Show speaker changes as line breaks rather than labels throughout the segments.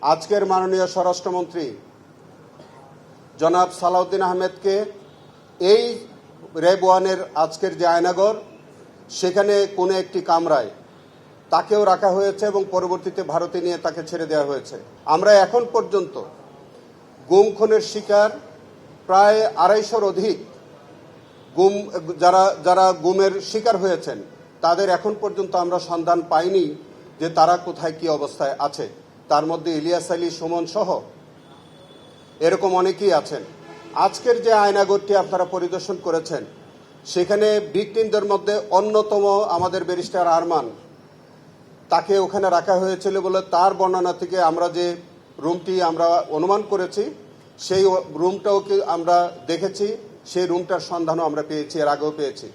আজকের মাননীয় স্বরাষ্ট্রমন্ত্রী জনাব সালাউদ্দিন আহমেদকে এই র্যাব ওয়ানের আজকের যে আয়নাগর সেখানে কোনো একটি কামরায় তাকেও রাখা হয়েছে এবং পরবর্তীতে ভারতে নিয়ে তাকে ছেড়ে দেওয়া হয়েছে। আমরা এখন পর্যন্ত গুম খুনের শিকার প্রায় ২৫০-র অধিক গুম যারা গুমের শিকার হয়েছেন তাদের এখন পর্যন্ত আমরা সন্ধান পাইনি যে তারা কোথায় কি অবস্থায় আছে। তার মধ্যে ইলিয়াস আলী, সুমন সহ এরকম অনেকেই আছেন। আজকের যে আয়নাগরটি আপনারা পরিদর্শন করেছেন সেখানে ভিকটিমদের মধ্যে অন্যতম আমাদের ব্যারিস্টার আরমান, তাকে ওখানে রাখা হয়েছিল বলে তার বর্ণনা থেকে আমরা যে রুমটি আমরা অনুমান করেছি সেই রুমটাও কি আমরা দেখেছি, সেই রুমটার সন্ধানও আমরা পেয়েছি, এর আগেও পেয়েছি।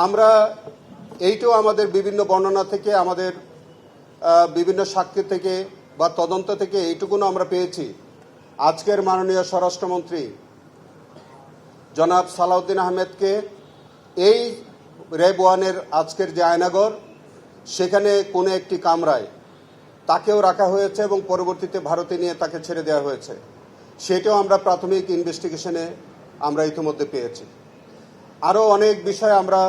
আমরা এইটাও আমাদের বিভিন্ন বর্ণনা থেকে, আমাদের বিভিন্ন সাক্ষী থেকে বা তদন্ত থেকে এইটুকুনো আমরা পেয়েছি, আজকের মাননীয় স্বরাষ্ট্রমন্ত্রী জনাব সালাউদ্দিন আহমেদকে এই র্যাব ওয়ানের আজকের যে আয়নাগর সেখানে কোনো একটি কামরায় তাকেও রাখা হয়েছে এবং পরবর্তীতে ভারতে নিয়ে তাকে ছেড়ে দেওয়া হয়েছে। সেটাও আমরা প্রাথমিক ইনভেস্টিগেশনে আমরা ইতিমধ্যে পেয়েছি। আরও অনেক বিষয় আমরা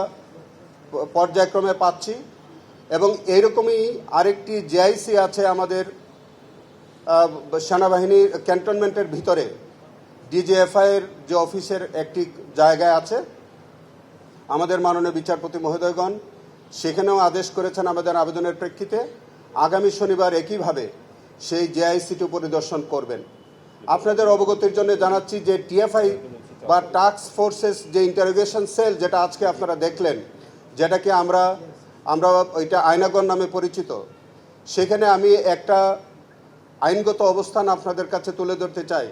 পর্যায়ক্রমে পাচ্ছি এবং এইরকমই আরেকটি জেআইসি আছে আমাদের সেনাবাহিনীর ক্যান্টনমেন্টের ভিতরে, ডিজিএফআইয়ের যে অফিসের একটি জায়গায় আছে। আমাদের মাননীয় বিচারপতি মহোদয়গণ সেখানেও আদেশ করেছেন আমাদের আবেদনের প্রেক্ষিতে আগামী শনিবার একইভাবে সেই জেআইসিটি পরিদর্শন করবেন। আপনাদের অবগতির জন্য জানাচ্ছি যে টিএফআই বা টাস্ক ফোর্সেস যে ইন্টারোগেশন সেল যেটা আজকে আপনারা দেখলেন, যেটাকে আমরা ওইটা আয়নাগর নামে পরিচিত, সেখানে আমি একটা আইনগত অবস্থান আপনাদের কাছে তুলে ধরতে চাই।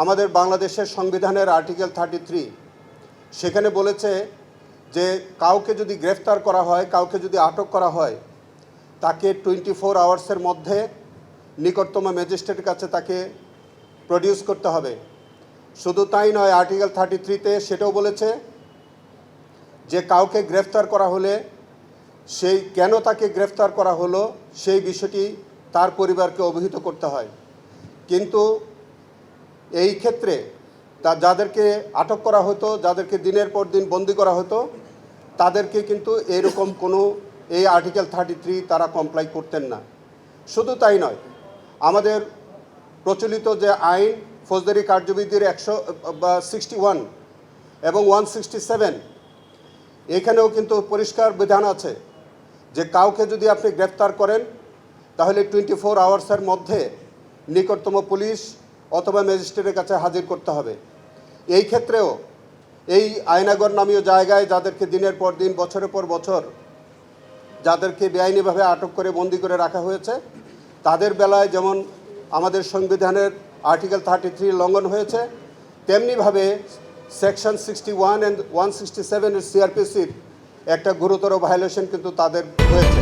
আমাদের বাংলাদেশের সংবিধানের আর্টিকেল 33 সেখানে বলেছে যে কাউকে যদি গ্রেফতার করা হয়, কাউকে যদি আটক করা হয়, তাকে 24 আওয়ার্সের মধ্যে নিকটতম ম্যাজিস্ট্রেটের কাছে তাকে প্রডিউস করতে হবে। শুধু তাই নয়, আর্টিকেল 33-তে সেটাও বলেছে যে কাউকে গ্রেফতার করা হলে সেই কেন তাকে গ্রেফতার করা হলো সেই বিষয়টি তার পরিবারকে অবহিত করতে হয়। কিন্তু এই ক্ষেত্রে যাদেরকে আটক করা হতো, যাদেরকে দিনের পর দিন বন্দি করা হতো, তাদেরকে কিন্তু এরকম কোনো এই আর্টিকেল 33 তারা কমপ্লাই করতেন না। শুধু তাই নয়, আমাদের প্রচলিত যে আইন ফৌজদারি কার্যবিধির 161 এবং 167 এখানেও কিন্তু পরিষ্কার বিধান আছে যে কাউকে যদি আপনি গ্রেফতার করেন তাহলে 24 আওয়ার্সের মধ্যে নিকটতম পুলিশ অথবা ম্যাজিস্ট্রেটের কাছে হাজির করতে হবে। এই ক্ষেত্রেও এই আয়নাগর নামীয় জায়গায় যাদেরকে দিনের পর দিন, বছরের পর বছর যাদেরকে বেআইনিভাবে আটক করে বন্দি করে রাখা হয়েছে, তাদের বেলায় যেমন আমাদের সংবিধানের আর্টিকেল 33 লঙ্ঘন হয়েছে, তেমনিভাবে সেকশন 61 এবং 167 সিআরপিসির একটা গুরুতর ভায়োলেশন কিন্তু তাদের হয়েছে।